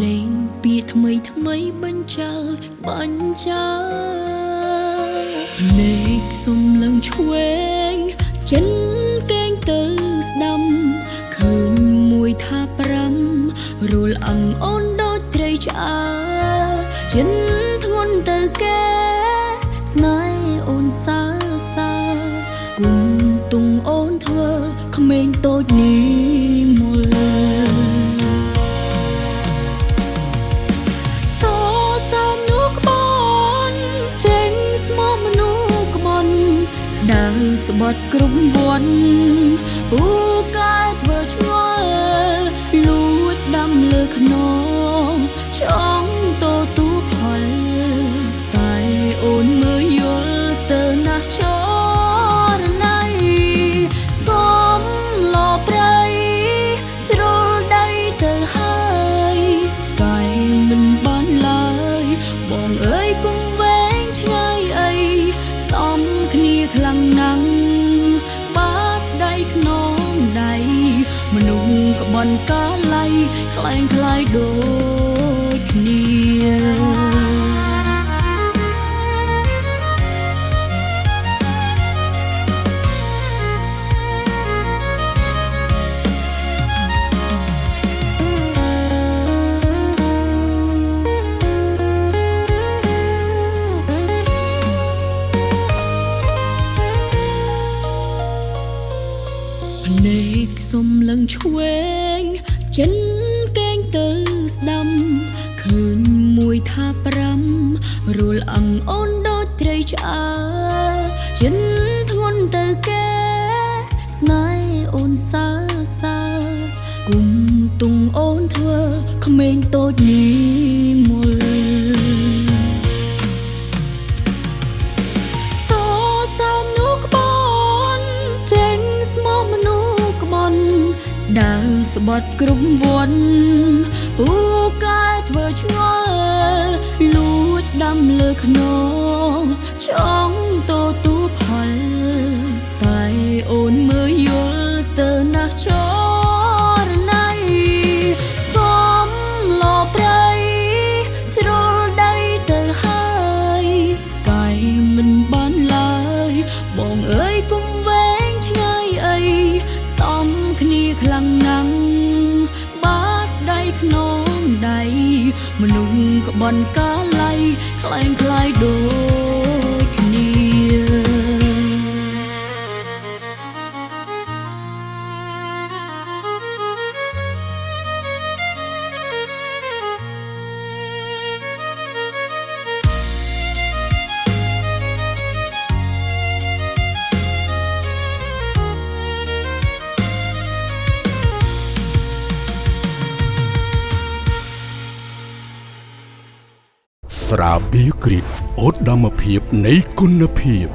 លេងពីថ្មីថ្មីបញ្ចើភ្នែកសុំលឹងឆ្វេងចិនកេងទៅស្ដាំឃើញមួយថា5រលអង្អូនដូចត្រីឆ្អើចិនធ្ងន់ទៅកែស្នេហ៍អូនសាគុំទុងអូនធ្វើក្មេងតូចនេះមលដើរស្បត់គ្រប់វត្តពូកែធ្វើឆ្ងល់លួចដាំលើខ្នងចង់តទូផលតែអូនមើលយល់ស្ទើរណាស់ចរណៃសំឡោប្រៃជ្រុលដៃទៅហើយតែមិនបានឡើយបងអើយគុំវែងឆ្ងាយអីសំគ្នាខ្លាំងណាស់បាត់ដៃខ្នងដៃមនុស្សក្បន់កាឡៃខ្លែងខ្លាយដូចគ្នាភ្នែកសុំលឹងឆ្វេងចិនកេងទៅស្ដាំឃើញមួយថា5រលអង្អូនដូចត្រីឆ្អើចិនធ្ងន់ទៅកែស្នេហ៍អូនសាគុំទុងអូនធ្វើក្មេងតូចនេះមលដើរស្បត់គ្រប់វត្តពូកែធ្វើឆ្ងល់លួចដាំលើខ្នងចង់តទូផលតែអូនមើលយល់ស្ទើរណាស់ចរណៃសំឡោប្រៃជ្រុលដៃទៅហើយតែមិនបានឡើយបងអើយគុំវែងឆ្ងាយអីសំគ្នាខ្លាំងណាស់បាត់ដៃខ្នងដៃមនុស្សក្បន់កាឡៃខ្លែងខ្លាយដូចគ្នាស្រាបៀរគ្រីតអូតដាមភាពនៃគុណភាព